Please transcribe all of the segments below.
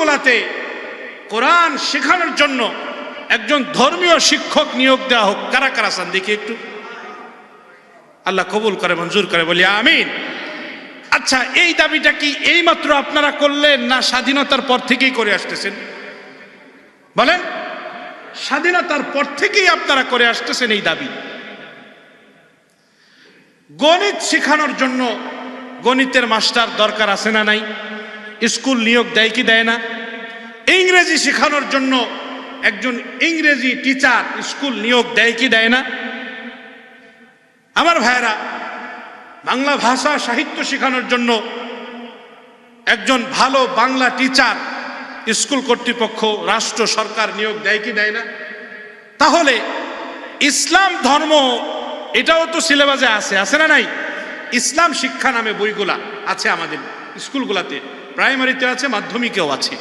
স্কুলগুলোতে কোরআন শেখানোর জন্য একজন ধর্মীয় শিক্ষক নিয়োগ দেওয়া হোক। কারা কারা চান দেখি একটু? আল্লাহ কবুল করে, মঞ্জুর করে, বলি আমিন। আচ্ছা, এই দাবিটা কি এইমাত্র আপনারা করলেন না স্বাধীনতার পর থেকেই করে আসতেছেন? বলেন, স্বাধীনতার পর থেকেই আপনারা করে আসতেছেন এই দাবি। গণিত শেখানোর জন্য গণিতের মাস্টার দরকার আছে না নাই? স্কুল নিয়োগ দেয় কি দেয় না? ইংরেজি শেখানোর জন্য একজন ইংরেজি টিচার স্কুল নিয়োগ দেয় কি দেয় না? আমার ভাইয়েরা, বাংলা ভাষা সাহিত্য শেখানোর জন্য একজন ভালো বাংলা টিচার স্কুল কর্তৃপক্ষ, রাষ্ট্র, সরকার নিয়োগ দেয় কি দেয় না? তাহলে ইসলাম ধর্ম এটাও তো সিলেবাসে আছে না নাই? ইসলাম শিক্ষা নামে বইগুলা আছে আমাদের স্কুলগুলাতে, প্রাইমারিতে আছে, মাধ্যমিকেও আছে।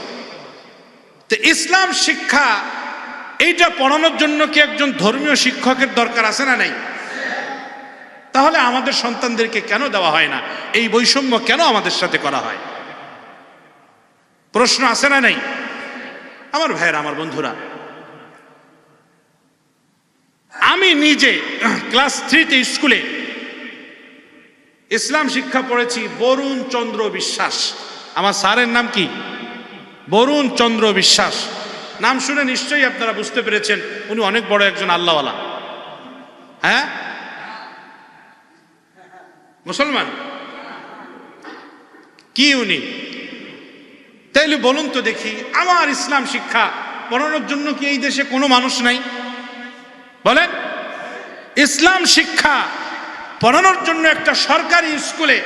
তো ইসলাম শিক্ষা এইটা পড়ানোর জন্য কি একজন ধর্মীয় শিক্ষকের দরকার আছে না নাই? তাহলে আমাদের সন্তানদেরকে কেন দেওয়া হয় না? এই বৈষম্য কেন আমাদের সাথে করা হয়? প্রশ্ন আছে না নাই? আমার ভাইয়েরা, আমার বন্ধুরা, আমি নিজে ক্লাস 3-তে স্কুলে ইসলাম শিক্ষা পড়েছি। বরুণ চন্দ্র বিশ্বাস, আমার স্যারের নাম কি? বরুণ চন্দ্র বিশ্বাস। নাম শুনে নিশ্চয়ই আপনারা বুঝতে পেরেছেন উনি অনেক বড় একজন আল্লাহওয়ালা। হ্যাঁ, মুসলমান কি উনি? তাইলে বলুন তো দেখি, আমার ইসলাম শিক্ষা পড়ানোর জন্য কি এই দেশে কোনো মানুষ নাই? বলেন, ইসলাম শিক্ষা পড়ানোর জন্য একটা সরকারি স্কুলে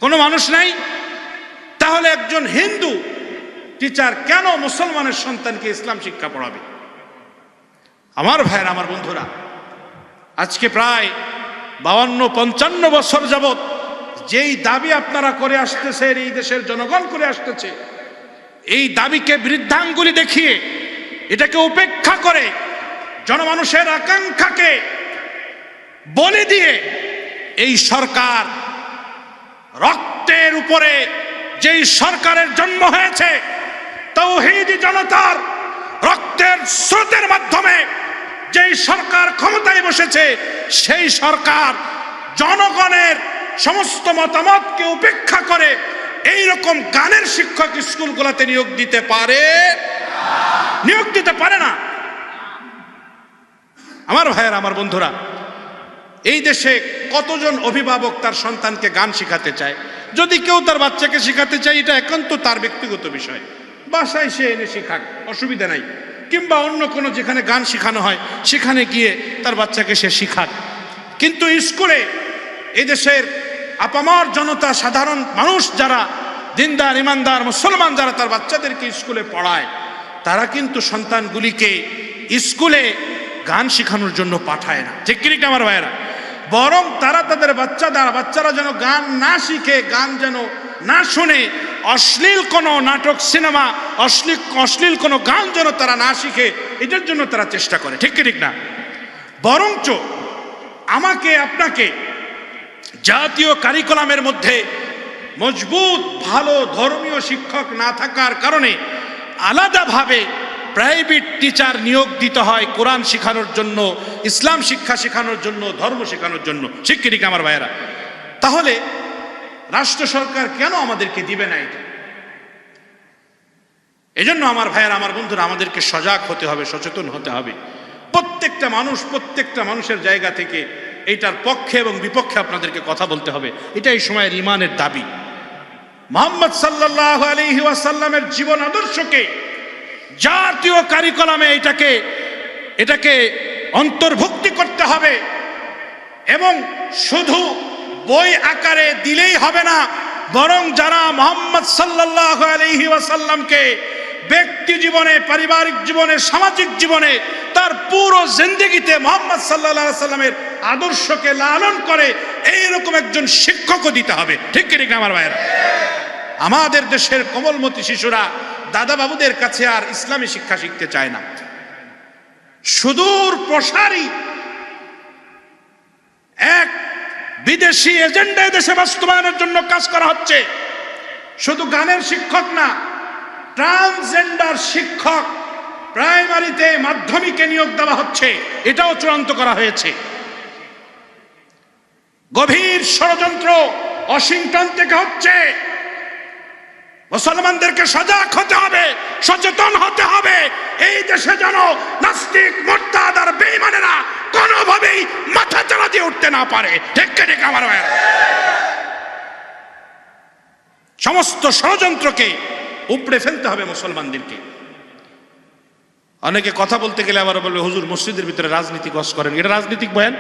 কোনো মানুষ নাই? তাহলে একজন হিন্দু টিচার কেন মুসলমানের সন্তানকে ইসলাম শিক্ষা পড়াবে? আমার ভাইয়েরা, আমার বন্ধুরা, আজকে প্রায় 52-55 বছর যাবত যেই দাবি আপনারা করে আসতেছেন, এই দেশের জনগণ করে আসতেছে, এই দাবিকে বৃদ্ধাঙ্গুলি দেখিয়ে, এটাকে উপেক্ষা করে, জনমানুষের আকাঙ্ক্ষাকে বলে দিয়ে এই সরকার, রক্তের উপরে যেই সরকারের জন্ম হয়েছে, তাওহীদি জনতার রক্তের স্রোতের মাধ্যমে যেই সরকার ক্ষমতায় বসেছে, সেই সরকার জনগণের সমস্ত মতামতকে উপেক্ষা করে এই রকম গানের শিক্ষক স্কুলগুলোতে নিয়োগ দিতে পারে? নিয়োগ দিতে পারে না। আমার ভাইয়েরা, আমার বন্ধুরা, এই দেশে কতজন অভিভাবক তার সন্তানকে গান শিখাতে চায়? যদি কেউ তার বাচ্চাকে শিখাতে চায়, এটা একান্ত তার ব্যক্তিগত বিষয়, বাসায় সে এনে শিখাক, অসুবিধা নাই। কিংবা অন্য কোনো যেখানে গান শেখানো হয় সেখানে গিয়ে তার বাচ্চাকে সে শিখাক। কিন্তু স্কুলে এদেশের আপামর জনতা, সাধারণ মানুষ যারা দিনদার, ইমানদার, মুসলমান যারা তার বাচ্চাদেরকে স্কুলে পড়ায়, তারা কিন্তু সন্তানগুলিকে স্কুলে গান শেখানোর জন্য পাঠায় না। ঠিক কি আমার ভাইয়েরা? বরং তারা তাদের বাচ্চারা যেন গান না শিখে, গান যেন না শুনে, অশ্লীল কোনো নাটক, সিনেমা, অশ্লীল কোনো গান যেন তারা না শিখে, এটার জন্য তারা চেষ্টা করে। ঠিক কি ঠিক না? বরঞ্চ আমাকে আপনাকে জাতীয় কারিকুলামের মধ্যে মজবুত ভালো ধর্মীয় শিক্ষক না থাকার কারণে আলাদাভাবে প্রাইভেট টিচার নিয়োগ দিতে হয় কোরআন শেখানোর জন্য, ইসলাম শিক্ষা শেখানোর জন্য, ধর্ম শেখানোর জন্য। ঠিক কি ঠিক আমার ভাইয়েরা? তাহলে রাষ্ট্র সরকার কেন আমাদেরকে দিবে না এটা? এজন্য আমার ভাইয়েরা, আমার বন্ধুরা, আমাদেরকে সজাগ হতে হবে, সচেতন হতে হবে। প্রত্যেকটা মানুষের জায়গা থেকে এইটার পক্ষে এবং বিপক্ষে আপনাদেরকে কথা বলতে হবে। এটা এই সময়ের ইমানের দাবি। মুহাম্মদ সাল্লাল্লাহু আলাইহি ওয়াসাল্লামের জীবন আদর্শকে জাতীয় কারিকুলামে এটাকে অন্তর্ভুক্তি করতে হবে। এবং শুধু বই আকারে দিলেই হবে না, বরং যারা মুহাম্মদ সাল্লাল্লাহু আলাইহি ওয়াসাল্লামকে ব্যক্তি জীবনে, পারিবারিক জীবনে, সামাজিক জীবনে, তার পুরো জিন্দেগিতে মুহাম্মদ সাল্লাল্লাহু আলাইহি ওয়াসাল্লামের আদর্শকে লালন করে, এইরকম একজন শিক্ষকও দিতে হবে। ঠিক কি ঠিক আমার ভাইয়েরা? আমাদের দেশের কোমলমতি শিশুরা দাদা বাবুদের কাছে আর ইসলামী শিক্ষা শিখতে চায় না। সুদূর প্রসারী এক বিদেশি এজেন্ডা দেশে বাস্তবায়নের জন্য কাজ করা হচ্ছে। শুধু গানের শিক্ষক না, ট্রান্সজেন্ডার শিক্ষক প্রাইমারিতে মাধ্যমিকে নিয়োগ দেওয়া হচ্ছে, এটাও চূড়ান্ত করা হয়েছে। গভীর ষড়যন্ত্র ওয়াশিংটন থেকে হচ্ছে। মুসলমানদেরকে সজাগ হতে হবে, সচেতন হতে হবে। এই দেশে যেন নাস্তিক, মুরতাদ আর বেঈমানেরা কোনোভাবেই মাথা চালা দিয়ে উঠতে না পারে। ঠিক ঠিক আমার ভাইরা, সমস্ত ষড়যন্ত্রকে উপড়ে ফেলতে হবে মুসলমানদেরকে। অনেকে কথা বলতে গেলে আবার বলবে হুজুর মসজিদের ভিতরে রাজনীতি গস করেন, এটা রাজনৈতিক বয়ান?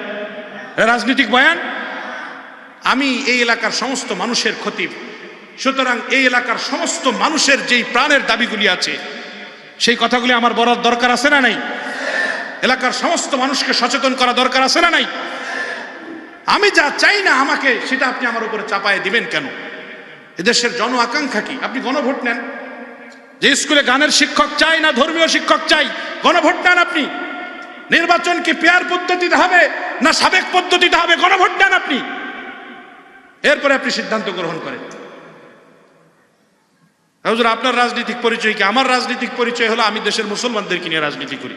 রাজনৈতিক বয়ান? আমি এই এলাকার সমস্ত মানুষের খতিব, সুতরাং এই এলাকার সমস্ত মানুষের যেই প্রাণের দাবিগুলি আছে সেই কথাগুলি আমার বলার দরকার আছে না নাই? এলাকার সমস্ত মানুষকে সচেতন করা দরকার আছে না নাই? আমি যা চাই না আমাকে সেটা আপনি আমার উপরে চাপায় দিবেন কেন? এদেশের জন আকাঙ্ক্ষা কি? আপনি গণভোট নেন। যে স্কুলে গানের শিক্ষক চাই না ধর্মীয় শিক্ষক চাই, গণভোট নেন আপনি। নির্বাচন কি পেয়ার পদ্ধতিতে হবে না সাবেক পদ্ধতিতে হবে, গণভোট নেন আপনি। এরপরে আপনি সিদ্ধান্ত গ্রহণ করেন। হুজুর আপনার রাজনৈতিক পরিচয় কি? আমার রাজনৈতিক পরিচয় হলো আমি দেশের মুসলমানদেরকে নিয়ে রাজনীতি করি,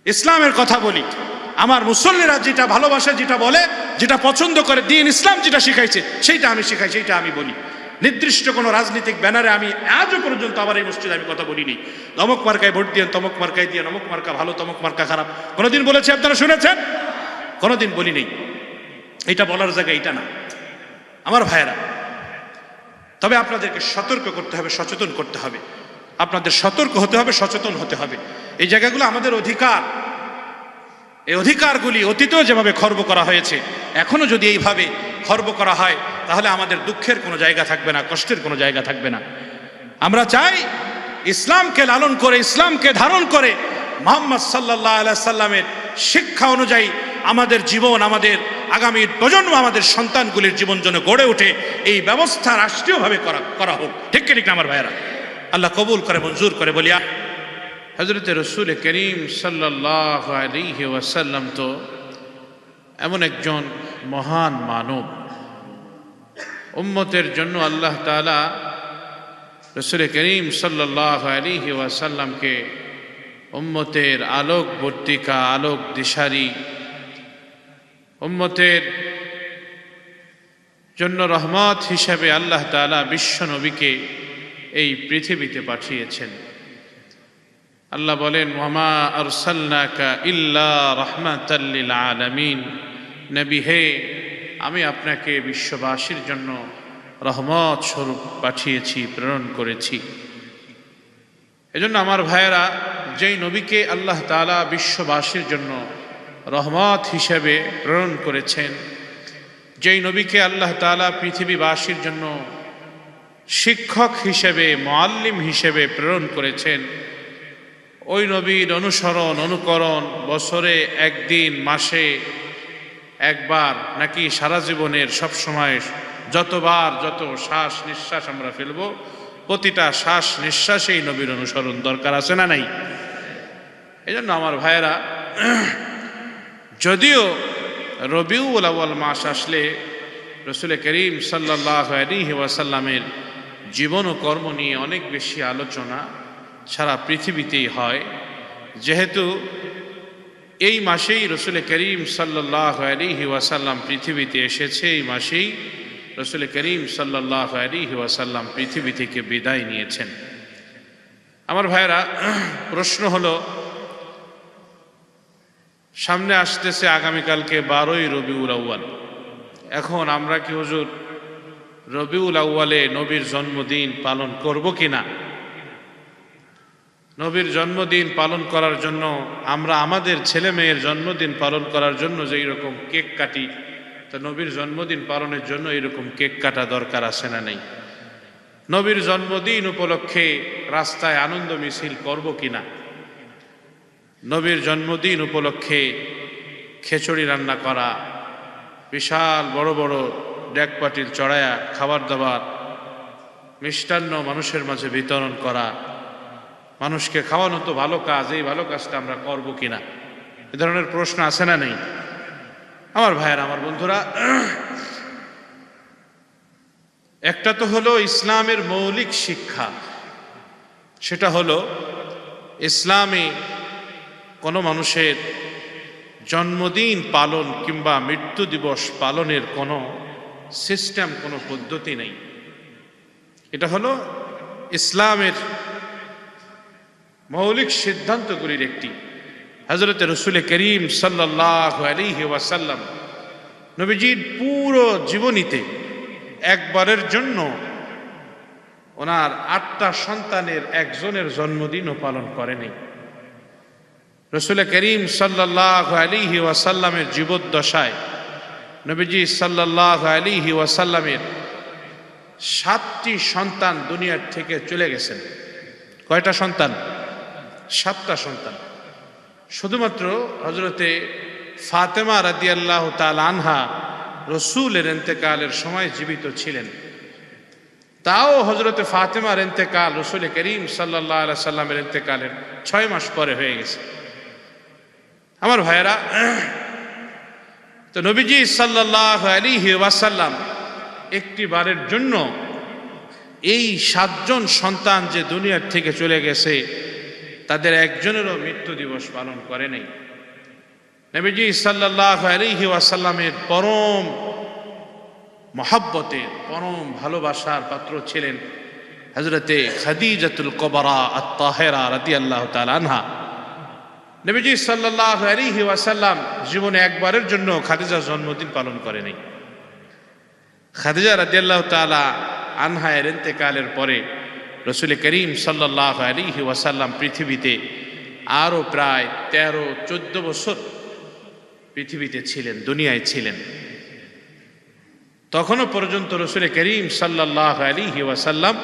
ইসলামের কথা বলি। আমার মুসল্লিরা যেটা ভালোবাসে, যেটা বলে, যেটা পছন্দ করে, দিন ইসলাম যেটা শিখাইছে সেইটা আমি শিখাই, সেইটা আমি বলি। নির্দিষ্ট কোনো রাজনৈতিক ব্যানারে আমি আজও পর্যন্ত আমার এই মসজিদে আমি কথা বলিনি তমক মার্কায় ভোট দিয়ে, তমক মার্কায় দিয়ে, নমক মার্কা ভালো, তমক মার্কা খারাপ। কোনোদিন বলেছি আপনারা শুনেছেন? কোনোদিন বলি নেই। এটা বলার জায়গা এটা না আমার ভাইয়েরা। তবে আপনাদেরকে সতর্ক করতে হবে, সচেতন করতে হবে। আপনাদের সতর্ক হতে হবে, সচেতন হতে হবে। এই জায়গাগুলো আমাদের অধিকার। এই অধিকারগুলি অতীতেও যেভাবে খর্ব করা হয়েছে, এখনো যদি এইভাবে খর্ব করা হয় তাহলে আমাদের দুঃখের কোনো জায়গা থাকবে না, কষ্টের কোনো জায়গা থাকবে না। আমরা চাই ইসলামকে লালন করে, ইসলামকে ধারণ করে মুহাম্মদ সাল্লাল্লাহু আলাইহি সাল্লামের শিক্ষা অনুযায়ী আমাদের জীবন, আমাদের আগামী প্রজন্ম, আমাদের সন্তানগুলির জীবন যেন গড়ে ওঠে, এই ব্যবস্থা রাষ্ট্রীয়ভাবে করা হোক। ঠিক ঠিক না আমার ভাইয়েরা? আল্লাহ কবুল করে, মঞ্জুর করে। বলিয়া হযরত রাসূল করিম সাল্লাল্লাহু আলাইহি ওয়াসাল্লাম তো এমন একজন মহান মানব, উম্মতের জন্য আল্লাহ তাআলা রাসূল করিম সাল্লাল্লাহু আলাইহি ওয়াসাল্লামকে উম্মতের আলোক বর্তিকা, আলোক দিশারি, উম্মতের জন্য রহমত হিসেবে আল্লাহ তাআলা বিশ্ব নবীকে এই পৃথিবীতে পাঠিয়েছেন। আল্লাহ বলেন, ওয়ামা আরসালনাকা ইল্লা রাহমাতাল লিল আলামিন। নবী হে, আমি আপনাকে বিশ্ববাসীর জন্য রহমত স্বরূপ পাঠিয়েছি, প্রেরণ করেছি। এজন্য আমার ভাইয়েরা, যেই নবীকে আল্লাহ তাআলা বিশ্ববাসীর জন্য রহমত হিসেবে প্রেরণ করেছেন, যেই নবীকে আল্লাহ তাআলা পৃথিবীবাসীর জন্য শিক্ষক হিসেবে, মুআল্লিম হিসেবে প্রেরণ করেছেন, ওই নবীর অনুসরণ, অনুকরণ বছরে একদিন, মাসে একবার নাকি সারা জীবনের সব সময় যতবার, যত শ্বাস নিঃশ্বাস আমরা ফেলব, প্রতিটা শ্বাস নিঃশ্বাসেই নবীর অনুসরণ দরকার আছে না নাই? এই জন্য আমার ভাইয়েরা, যদিও রবিউল আউয়াল মাস আসলে রাসূল করিম সাল্লাল্লাহু আলাইহি ওয়াসাল্লামের জীবন ও কর্ম নিয়ে অনেক বেশি আলোচনা সারা পৃথিবীতেই হয়, যেহেতু এই মাসেই রাসূল করিম সাল্লাল্লাহু আলাইহি ওয়াসাল্লাম পৃথিবীতে এসেছে, এই মাসেই রাসূল করিম সাল্লাল্লাহু আলাইহি ওয়াসাল্লাম পৃথিবী থেকে বিদায় নিয়েছেন। আমার ভাইয়েরা, প্রশ্ন হলো, সামনে আসতেছে আগামীকালকে 12ই রবিউল আউয়াল। এখন আমরা কি হুজুর রবিউল আউয়ালে নবীর জন্মদিন পালন করব কিনা? নবীর জন্মদিন পালন করার জন্য আমরা আমাদের ছেলে মেয়ের জন্মদিন পালন করার জন্য যেই রকম কেক কাটি, তো নবীর জন্মদিন পালনের জন্য এরকম কেক কাটা দরকার আছে না নেই? নবীর জন্মদিন উপলক্ষে রাস্তায় আনন্দ মিছিল করব কিনা? নবীর জন্মদিন উপলক্ষে খিচুড়ি রান্না করা, বিশাল বড় বড় ডেক পাটিল চড়ায়া খাবার দাবার, মিষ্টান্ন মানুষের মাঝে বিতরণ করা, মানুষকে খাওয়ানো তো ভালো কাজ, এই ভালো কাজটা আমরা করব কিনা? এ ধরনের প্রশ্ন আছে না নেই? আমার ভাইয়েরা, আমার বন্ধুরা, একটা তো হলো ইসলামের মৌলিক শিক্ষা, সেটা হলো ইসলামে কোনো মানুষের জন্মদিন পালন কিংবা মৃত্যু দিবস পালনের কোনো সিস্টেম, কোনো পদ্ধতি নেই। এটা হলো ইসলামের মৌলিক সিদ্ধান্তগুলির একটি। হযরত রাসূল করিম সাল্লাল্লাহু আলাইহি ওয়াসাল্লাম নবীজির পুরো জীবনীতে একবারের জন্য ওনার 8টা সন্তানের একজনের জন্মদিনও পালন করেনি। রাসূল করিম সাল্লাল্লাহু আলাইহি ওয়াসাল্লামের জীবদ্দশায় নবীজি সাল্লাল্লাহু আলাইহি ওয়াসাল্লামের 7টি সন্তান দুনিয়ার থেকে চলে গেছেন। কয়টা সন্তান? 7টা সন্তান। শুধুমাত্র হযরতে ফাতেমা রাদিয়াল্লাহু তাআলা আনহা রাসূলের ইন্তেকালের সময় জীবিত ছিলেন। তাও হযরতে ফাতেমার ইন্তেকাল রাসূল করিম সাল্লাল্লাহু আলাইহি ওয়াসাল্লামের ইন্তেকালের 6 মাস পরে হয়ে গেছে। আমার ভাইয়েরা, তো নবীজি সাল্লাল্লাহু আলাইহি ওয়াসাল্লাম একটি বারের জন্য এই 7 জন সন্তান যে দুনিয়ার থেকে চলে গেছে তাদের একজনেরও মৃত্যু দিবস পালন করে নাই। নবীজি সাল্লাল্লাহু আলাইহি ওয়াসাল্লামের পরম মহব্বতের, পরম ভালোবাসার পাত্র ছিলেন হযরতে খাদিজাতুল কুবরা আত-তাহেরা রাদিয়াল্লাহু তাআলা আনহা। নবীজি সাল্লাল্লাহু আলাইহি ওয়াসাল্লাম জীবনে একবারের জন্য খাদিজার জন্মদিন পালন করে নাই। খাদিজা রাদিয়াল্লাহু তাআলা আনহা এর ইন্তেকালের পরে রাসূল করিম সাল্লাল্লাহু আলাইহি ওয়াসাল্লাম পৃথিবীতে আরো প্রায় 13-14 বছর পৃথিবীতে ছিলেন, দুনিয়ায় ছিলেন। তখনও পর্যন্ত রাসূল করিম সাল্লাল্লাহু আলাইহি ওয়াসাল্লাম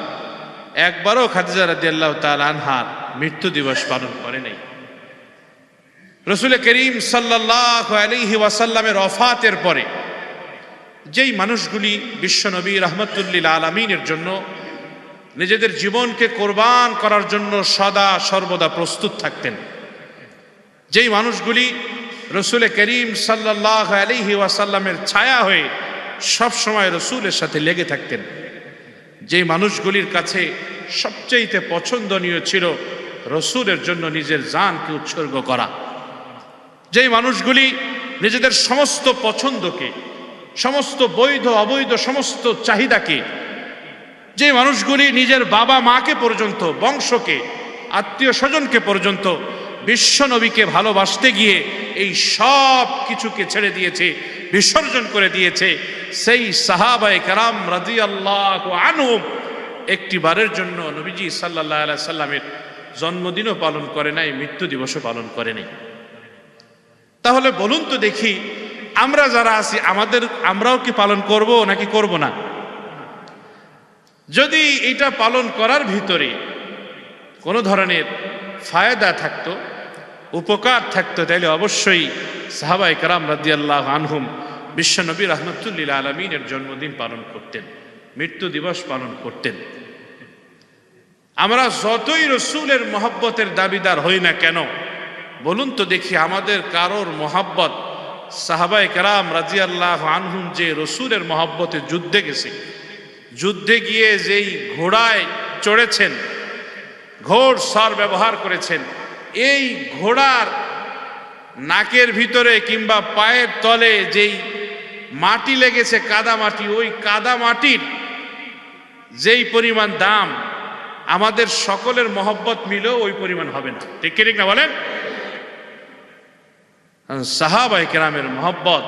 একবারও খাদিজা রাদিয়াল্লাহু তাআলা আনহার মৃত্যু দিবস পালন করে নাই। রাসূল করিম সাল্লাল্লাহু আলাইহি ওয়াসাল্লামের ওফাতের পরে যেই মানুষগুলি বিশ্বনবী রাহমাতুল লিল আলামিনের জন্য নিজেদের জীবনকে কোরবান করার জন্য সদা সর্বদা প্রস্তুত থাকতেন, যেই মানুষগুলি রাসূল করিম সাল্লাল্লাহু আলাইহি ওয়াসাল্লামের ছায়া হয়ে সব সময় রাসূলের সাথে লেগে থাকতেন, যেই মানুষগুলির কাছে সবচেয়ে পছন্দনীয় ছিল রাসূলের জন্য নিজের জানকে উৎসর্গ করা, যেই মানুষগুলি নিজেদের সমস্ত পছন্দকে, সমস্ত বৈধ অবৈধ সমস্ত চাহিদাকে, যে মানুষগুলি নিজের বাবা মাকে পর্যন্ত, বংশকে, আত্মীয় স্বজনকে পর্যন্ত বিশ্বনবীকে ভালোবাসতে গিয়ে এই সব কিছুকে ছেড়ে দিয়েছে, বিসর্জন করে দিয়েছে, সেই সাহাবায়ে কেরাম রাদিয়াল্লাহু আনহুম একটি বারের জন্য নবীজি সাল্লাল্লাহু আলাইহি সাল্লামের জন্মদিনও পালন করে নাই, মৃত্যু দিবসও পালন করে নাই। তাহলে বলুন তো দেখি, আমরা যারা আছি আমরাও কি পালন করব নাকি করব না? যদি এটা পালন করার ভিতরে কোনো ধরনের ফায়দা থাকতো, উপকার থাকতো, তাহলে অবশ্যই সাহাবায়ে কেরাম রাদিয়াল্লাহু আনহুম বিশ্বনবী রাহমাতুল লিল আলামিনের জন্মদিন পালন করতেন, মৃত্যু দিবস পালন করতেন। আমরা যতই রাসূলের মহব্বতের দাবিদার হই না কেন, বলুন তো দেখি আমাদের কারোর মহব্বত সাহাবায়ে কেরাম রাদিয়াল্লাহু আনহুম যে রাসূলের মহব্বতে যুদ্ধে গেছে, যুদ্ধে গিয়ে যেই ঘোড়ায় চড়েছেন, ঘোড় সর ব্যবহার করেছেন, এই ঘোড়ার নাকের ভিতরে কিংবা পায়ের তলে যেই মাটি লেগেছে, কাদা মাটি, ওই কাদা মাটির যেই পরিমাণ দাম আমাদের সকলের মহব্বত মিলেও ওই পরিমাণ হবে না। ঠিক কি ঠিক না বলেন? সাহাবায়ে কেরামের মহব্বত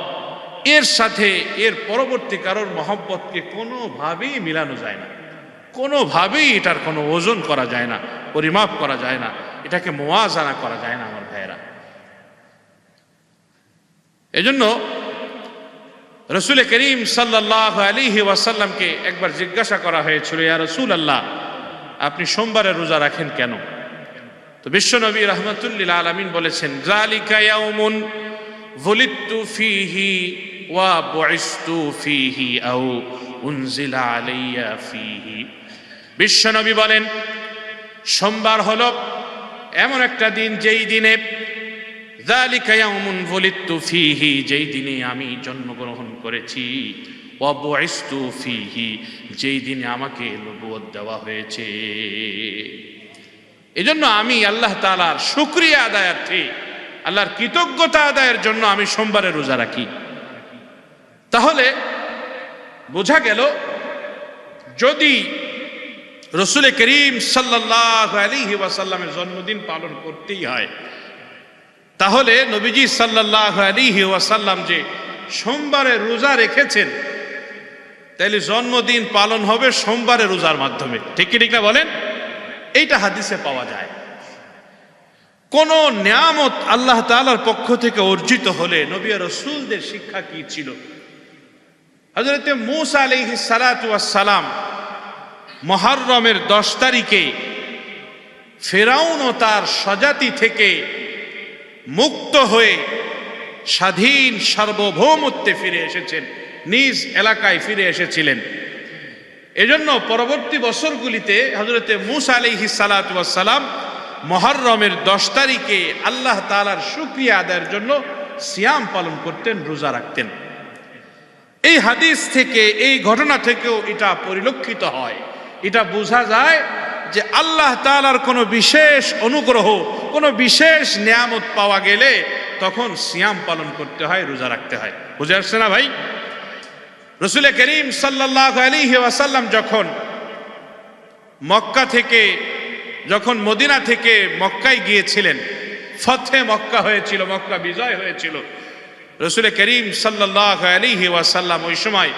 এর সাথে এর পরবর্তী কারোর মহব্বতকে কোনোভাবেই মিলানো যায় না, কোনোভাবেই এটার কোনো ওজন করা যায় না, পরিমাপ করা যায় না, এটাকে মুওয়াজানা করা যায় না আমার ভাইয়েরা। এজন্য রাসূল করিম সাল্লাল্লাহু আলাইহি ওয়াসাল্লামকে একবার জিজ্ঞাসা করা হয়েছিল, ইয়া রাসূলুল্লাহ, আপনি সোমবারে রোজা রাখেন কেন? তো বিশ্বনবী রাহমাতুল লিল আলামিন বলেছেন, যালিকা ইয়াউমুন যুলিদতু ফীহি ওয়া বুইসতু ফীহি আও উনজিলা আলাইয়া ফীহি। বিশ্বনবী বলেন, সোমবার হলো এমন একটা দিন যেই দিনে, যালিকা ইয়াউমুন যুলিদতু ফীহি, যেই দিনে আমি জন্মগ্রহণ করেছি, ওয়া বুইসতু ফীহি, যেই দিনে আমাকে নবুয়ত দেওয়া হয়েছে। এজন্য আমি আল্লাহ তাআলার শুকরিয়া আদায়ার্থে, আল্লাহর কৃতজ্ঞতা আদায়ের জন্য আমি সোমবারে রোজা রাখি। তাহলে বোঝা গেল, যদি রসুল করিম সাল্লাল্লাহু আলাইহি ওয়াসাল্লামের জন্মদিন পালন করতেই হয়, তাহলে নবীজি সাল্লাল্লাহু আলাইহি ওয়াসাল্লাম যে সোমবারে রোজা রেখেছেন, তাহলে জন্মদিন পালন হবে সোমবারে রোজার মাধ্যমে। ঠিক কি ঠিক না বলেন? এইটা হাদিসে পাওয়া যায়। কোন নিয়ামত আল্লাহ তাআলার পক্ষ থেকে অর্জিত হলে নবী আর রাসূলদের শিক্ষা কি ছিল? হযরত মূসা আলাইহিস সালাতু ওয়াস সালাম মুহররমের 10 তারিখে ফিরআউন ও তার স্বজাতি থেকে মুক্ত হয়ে স্বাধীন সার্বভৌমত্বে ফিরে এসেছেন, নিজ এলাকায় ফিরে এসেছিলেন। এজন্য পরবর্তী বছরগুলিতে হযরত মূসা আলাইহিস সালাতু ওয়াস সালাম মুহররমের 10 তারিখে আল্লাহ তাআলার শুকরিয়া আদায়ের জন্য সিয়াম পালন করতেন, রোজা রাখতেন। এই হাদিস থেকে, এই ঘটনা থেকেও এটা পরিলক্ষিত হয়, এটা বোঝা যায় যে আল্লাহ তাআলার কোনো বিশেষ অনুগ্রহ, কোনো বিশেষ নিয়ামত পাওয়া গেলে তখন সিয়াম পালন করতে হয়, রোজা রাখতে হয়। বুঝে আসছে না ভাই? রাসূল করিম সাল্লাল্লাহু আলাইহি ওয়াসাল্লাম যখন মদিনা থেকে মক্কায় গিয়েছিলেন, ফতে মক্কা হয়েছিল, মক্কা বিজয় হয়েছিল, রাসূল করিম সাল্লাল্লাহু আলাইহি ওয়াসাল্লাম ওই সময়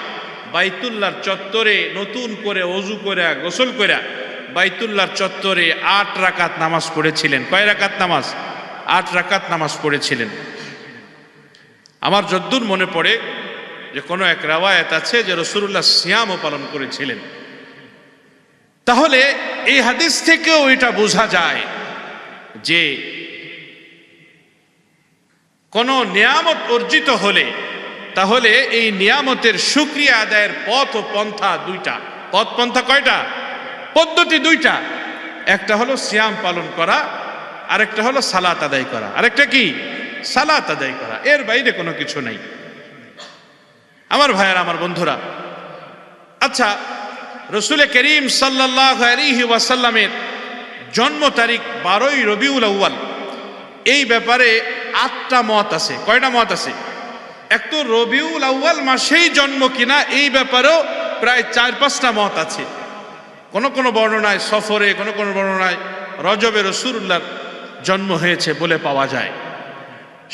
বাইতুল্লাহর চত্বরে নতুন করে ওযু করে গোসল করে বাইতুল্লাহর চত্বরে 8 রাকাত নামাজ পড়েছিলেন। কয় রাকাত নামাজ? 8 রাকাত নামাজ পড়েছিলেন। আমার যদ্দূর মনে পড়ে যে কোনো এক রাওয়ায়াত আছে যে রাসূলুল্লাহ সিয়ামও পালন করেছিলেন। তাহলে এই হাদিস থেকেও এটা বোঝা যায় যে কোন নিয়ামত অর্জিত হলে তাহলে এই নিয়ামতের শুকরিয়া আদায়ের পথ ও পন্থা দুইটা। পথ পন্থা কয়টা? পদ্ধতি দুইটা। একটা হলো সিয়াম পালন করা, আরেকটা হলো সালাত আদায় করা। আরেকটা কি? সালাত আদায় করা। এর বাইরে কোনো কিছু নাই। আমার ভাইয়েরা, আমার বন্ধুরা, আচ্ছা, রাসূল করিম সাল্লাল্লাহু আলাইহি ওয়াসাল্লামের জন্ম তারিখ 12ই রবিউল আউয়াল। এই ব্যাপারে 8টা মত আছে। কয়টা মত আছে? এক তো রবিউল আউয়াল মাসেই জন্ম কিনা, এই ব্যাপারেও প্রায় 4-5টা মত আছে। কোন কোন বর্ণনায় সফরে, কোন কোন বর্ণনায় রজবে রাসূলুল্লাহর জন্ম হয়েছে বলে পাওয়া যায়।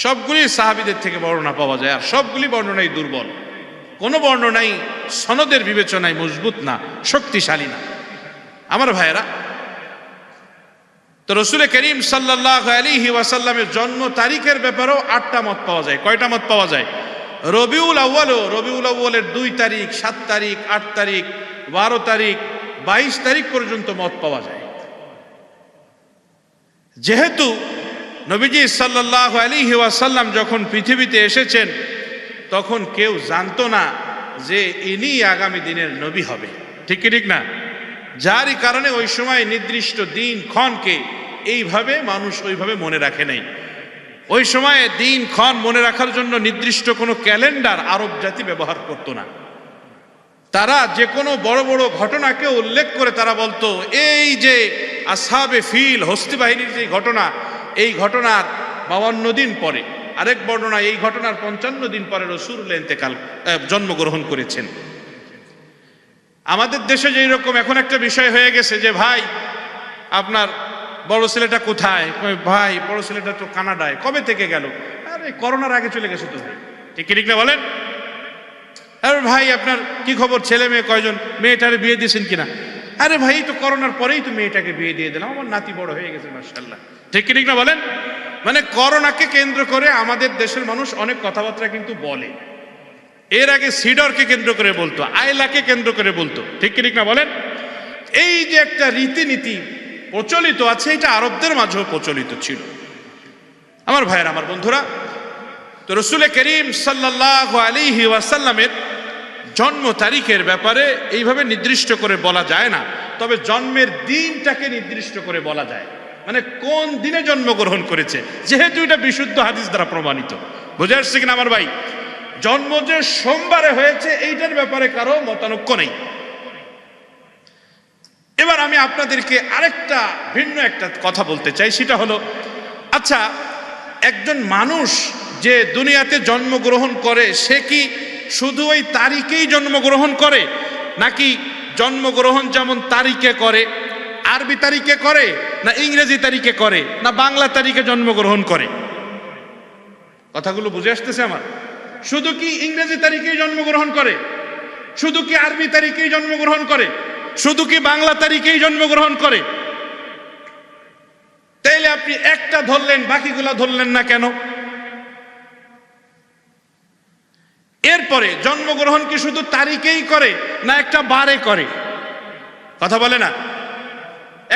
সবগুলি সাহাবীদের থেকে বর্ণনা পাওয়া যায়, আর সবগুলি বর্ণনাই দুর্বল। কোনো বর্ণনাই সনদের বিবেচনায় মজবুত না, শক্তিশালী না। আমার ভাইয়েরা, তো রাসূল করিম সাল্লাল্লাহু আলাইহি ওয়াসাল্লামের জন্ম তারিখের ব্যাপারেও 8টা মত পাওয়া যায়। কয়টা মত পাওয়া যায়? রবিউল আউয়ালের 2 তারিখ, 7 তারিখ, 8 তারিখ, 12 তারিখ, 22 তারিখ পর্যন্ত মত পাওয়া যায়। যেহেতু নবীজি সাল্লাল্লাহু আলাইহি ওয়াসাল্লাম যখন পৃথিবীতে এসেছেন তখন কেউ জানতো না যে ইনি আগামী দিনের নবী হবে। ঠিক কি ঠিক না? যারই কারণে ওই সময় নির্দিষ্ট দিন ক্ষণকে এইভাবে মানুষ ওইভাবে মনে রাখে নাই। ওই সময়ে দিন ক্ষণ মনে রাখার জন্য নির্দিষ্ট কোনো ক্যালেন্ডার আরব জাতি ব্যবহার করতো না। তারা যে কোনো বড় বড় ঘটনাকে উল্লেখ করে তারা বলতো, এই যে আসহাবে ফিল, হস্তি বাহিনীর যে ঘটনা, এই ঘটনার 52 দিন পরে, আরেক বর্ণনা এই ঘটনার 55 দিন পরে রাসূলুল্লাহ জন্মগ্রহণ করেছেন। আমাদের দেশে যেই রকম এখন একটা বিষয় হয়ে গেছে যে ভাই আপনার বড় ছেলেটা কোথায়? ভাই বড় ছেলেটা তো কানাডায়। কবে থেকে গেল? আরে করোনার আগে চলে গেছে তো ভাই। ঠিক কি ঠিক না বলেন? আরে ভাই আপনার কি খবর? ছেলে মেয়ে কয়জন? মেয়েটারে বিয়ে দিয়েছেন কিনা? আরে ভাই তো করোনার পরেই তো মেয়েটাকে বিয়ে দিয়ে দিলাম, আমার নাতি বড় হয়ে গেছে মাশাআল্লাহ। ঠিক কি ঠিক না বলেন? মানে করোনাকে কেন্দ্র করে আমাদের দেশের মানুষ অনেক কথাবার্তা কিন্তু বলে। এর আগে সিডরকে কেন্দ্র করে বলতো, আয়লাকে কেন্দ্র করে বলতো। ঠিক কি ঠিক না বলেন? এই যে একটা রীতিনীতি প্রচলিত আছে, এটা আরবদের মাঝেও প্রচলিত ছিল। আমার ভাইয়ের, আমার বন্ধুরা, তো রাসূল করিম সাল্লাল্লাহু আলাইহি ওয়াসাল্লামের জন্ম তারিখের ব্যাপারে এইভাবে নির্দিষ্ট করে বলা যায় না, তবে জন্মের দিনটাকে নির্দিষ্ট করে বলা যায়। মানে কোন দিনে জন্মগ্রহণ করেছে, যেহেতু এটা বিশুদ্ধ হাদিস দ্বারা প্রমাণিত। বুঝে আসছে কিনা আমার ভাই? জন্ম যে সোমবারে হয়েছে এইটার ব্যাপারে কারো মতানৈক্য নেই। এবার আমি আপনাদেরকে আরেকটা ভিন্ন একটা কথা বলতে চাই, সেটা হলো, আচ্ছা, একজন মানুষ যে দুনিয়াতে জন্মগ্রহণ করে সে কি শুধু ওই তারিখেই জন্মগ্রহণ করে, নাকি জন্মগ্রহণ যেমন তারিখে করে, আরবি তারিখে করে, না ইংরেজি তারিখে করে, না বাংলা তারিখে জন্মগ্রহণ করে? কথাগুলো বুঝে আসতেছে আমার? শুধু কি ইংরেজি তারিখেই জন্মগ্রহণ করে, শুধু কি আরবি তারিখেই জন্মগ্রহণ করে, শুধু কি বাংলা তারিখেই জন্মগ্রহণ করে? তাইলে আপনি একটা ধরলেন, বাকিগুলা ধরলেন না কেন? এরপরে জন্মগ্রহণ কি শুধু তারিখেই করে, না একটা বারে করে? কথা বলে না?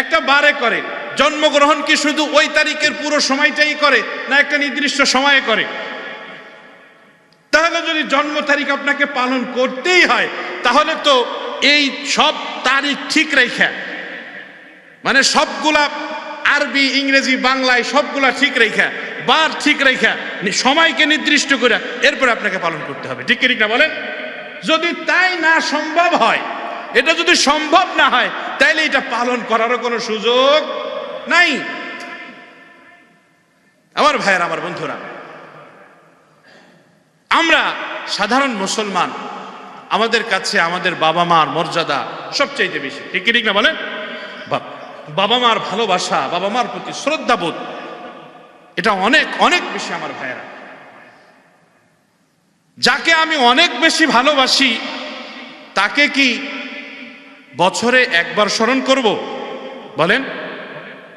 একটা বারে করে। জন্মগ্রহণ কি শুধু ওই তারিখের পুরো সময়টাই করে, না একটা নির্দিষ্ট সময়ে করে? তাহলে যদি জন্ম তারিখ আপনাকে পালন করতেই হয়, তাহলে তো এই সব তারিখ ঠিক রেখা, মানে সবগুলা আরবি ইংরেজি বাংলায় সবগুলা ঠিক রেখা, বার ঠিক রেখা, সময়কে নির্দিষ্ট করে এরপরে আপনাকে পালন করতে হবে। ঠিক না বলেন? যদি তাই না সম্ভব হয়, এটা যদি সম্ভব না হয়, তাইলে এটা পালন করারও কোনো সুযোগ নাই। আমার ভাইয়েরা, আমার বন্ধুরা, আমরা সাধারণ মুসলমান, আমাদের কাছে আমাদের বাবা মার মর্যাদা সবচাইতে বেশি। ঠিক না বলেন? বাবা মার ভালোবাসা, বাবা মার প্রতি শ্রদ্ধাবোধ, এটা অনেক অনেক বেশি। আমার ভাইয়েরা, যাকে আমি অনেক বেশি ভালোবাসি তাকে কি বছরে একবার স্মরণ করব? বলেন,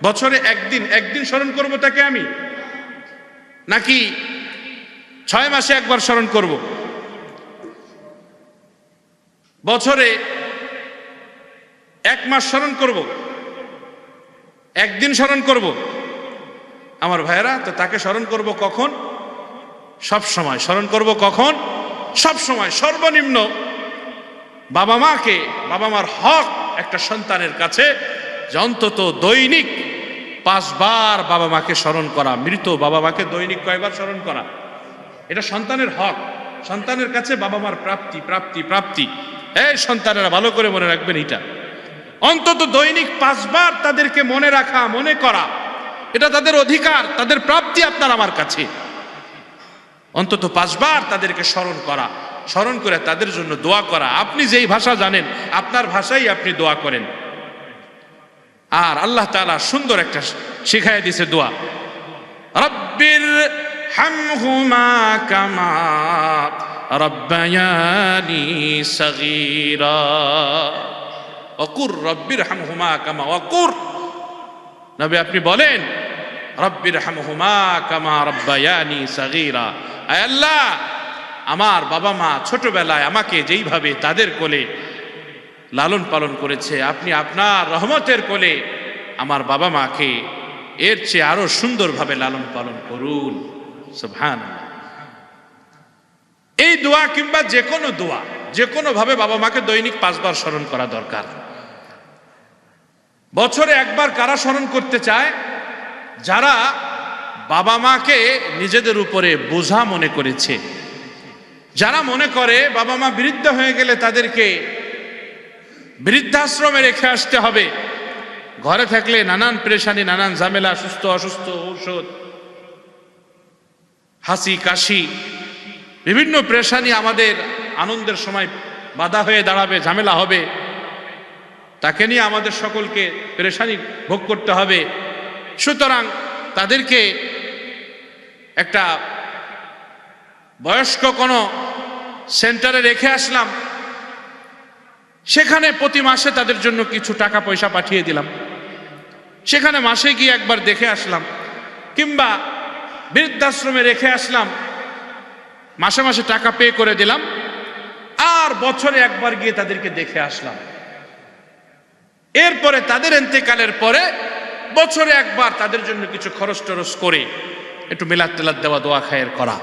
বছরে একদিন স্মরণ করব তাকে আমি, নাকি 6 মাসে একবার স্মরণ করব? বছরে 1 মাস স্মরণ করব? একদিন স্মরণ করব? আমার ভাইয়েরা, তো তাকে স্মরণ করব কখন? সব সময় স্মরণ করব। কখন? সব সময়। সর্বনিম্ন বাবা মাকে, বাবা মার হক একটা সন্তানের কাছে যে অন্তত দৈনিক 5 বার বাবা মাকে স্মরণ করা। মৃত বাবা মাকে দৈনিক কয়বার স্মরণ করা? এটা সন্তানের হক। সন্তানের কাছে বাবা মার প্রাপ্তি প্রাপ্তি প্রাপ্তি। এই সন্তানেরা ভালো করে মনে রাখবেন, এটা অন্তত দৈনিক 5 বার তাদেরকে মনে রাখা, মনে করা, এটা তাদের অধিকার, তাদের প্রাপ্তি আপনার আমার কাছে। অন্তত 5 বার তাদেরকে স্মরণ করা, স্মরণ করে তাদের জন্য দোয়া করা। আপনি যেই ভাষা জানেন আপনার ভাষাই আপনি দোয়া করেন। আর আল্লাহ তাআলা সুন্দর একটা শিখায় দিয়েছে দোয়া, রব্বির হামহুমা কামা রব্বায়ানি সগীরা ওয়াকুর রব্বির হামহুমা কামা ওয়াকুর। নবী আপনি বলেন, রব্বির হামহুমা কামা রব্বায়ানি সগীরা, আয় আল্লাহ, আমার বাবা মা ছোটবেলায় আমাকে যেইভাবে তাদের কোলে লালন পালন করেছে, আপনি আপনার রহমতের কোলে আমার বাবা মাকে এর চেয়ে আরো সুন্দরভাবে লালন পালন করুন। সুবহানাল্লাহ। এই দোয়া কিংবা যে কোনো দোয়া, যে কোনো ভাবে বাবা মাকে দৈনিক 5 বার স্মরণ করা দরকার। বছরে একবার কারা স্মরণ করতে চায়? যারা বাবা মাকে নিজেদের উপরে বোঝা মনে করেছে, যারা মনে করে বাবা মা বৃদ্ধ হয়ে গেলে তাদেরকে বৃদ্ধাশ্রমে রেখে আসতে হবে, ঘরে থাকলে নানান পেরেশানি, নানান ঝামেলা, সুস্থ অসুস্থ, ঔষধ, হাসি কাশি, বিভিন্ন পেরেশানি আমাদের আনন্দের সময় বাধা হয়ে দাঁড়াবে, ঝামেলা হবে, তাকে নিয়ে আমাদের সকলকে পেরেশানি ভোগ করতে হবে। সুতরাং তাদেরকে একটা বয়স্ক কোনো সেন্টারে রেখে আসলাম, সেখানে প্রতি মাসে তাদের জন্য কিছু টাকা পয়সা পাঠিয়ে দিলাম, সেখানে মাসে গিয়ে একবার দেখে আসলাম, কিংবা বৃদ্ধাশ্রমে রেখে আসলাম, মাসে মাসে টাকা পে করে দিলাম, আর বছরে একবার গিয়ে তাদেরকে দেখে আসলাম। এরপরে তাদের ইন্তেকালের পরে বছরে একবার তাদের জন্য কিছু খরচ টরচ করে একটু মিলাদ টিলাদ দেওয়া, দোয়া খায়ের করা।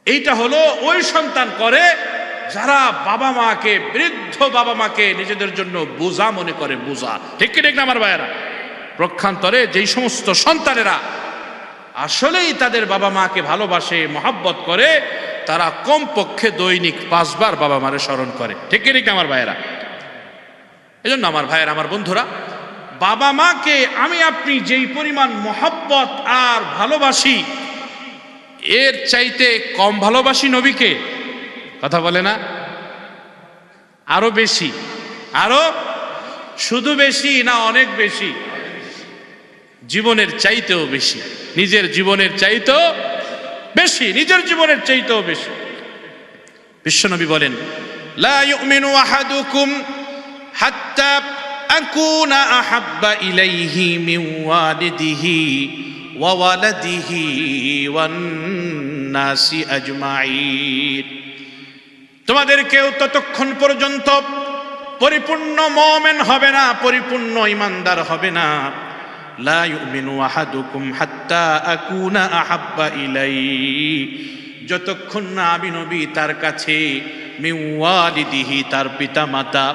এইটা হলো ওই সন্তান করে যারা বাবা মাকে, বৃদ্ধ বাবা মাকে নিজেদের জন্য বোঝা মনে করে। বোঝা, ঠিক কি ঠিক না আমার ভাইয়েরা? প্রক্ষান্তরে যেই সমস্ত সন্তানেরা আসলেই তাদের বাবা মাকে ভালোবাসে, মহাব্বত করে, তারা কমপক্ষে দৈনিক 5 বার বাবা মারে স্মরণ করে। ঠিক কি ঠিক না আমার ভাইয়েরা? এজন্য আমার ভাইয়ের, আমার বন্ধুরা, বাবা মাকে আমি আপনি যেই পরিমাণ মহব্বত আর ভালোবাসি, এর চাইতে কম ভালোবাসি নবীকে। কথা বলে না? আরো বেশি, আরো শুধু বেশি না অনেক বেশি? জীবনের চাইতেও বেশি, নিজের জীবনের চাইতেও বেশি, নিজের জীবনের চাইতেও বেশি। বিশ্বনবী বলেন, লা ইউমিনু আহাদুকুম হাত্তা আকুনা আহাব্বা ইলাইহি মিন ওয়ালিদিহি ওয়া ওয়ালাদিহি ওয়ান নাসি আজমাইন। তোমাদের কেউ ততক্ষণ পর্যন্ত পরিপূর্ণ মুমিন হবে না, পরিপূর্ণ ঈমানদার হবে না। লা ইউমিনু আহাদুকুম হাত্তা আকুনা আহাব্বা ইলাইহি, যতক্ষণ না আমি নবী তার কাছে, মিন ওয়ালিদিহি তার পিতা মাতা,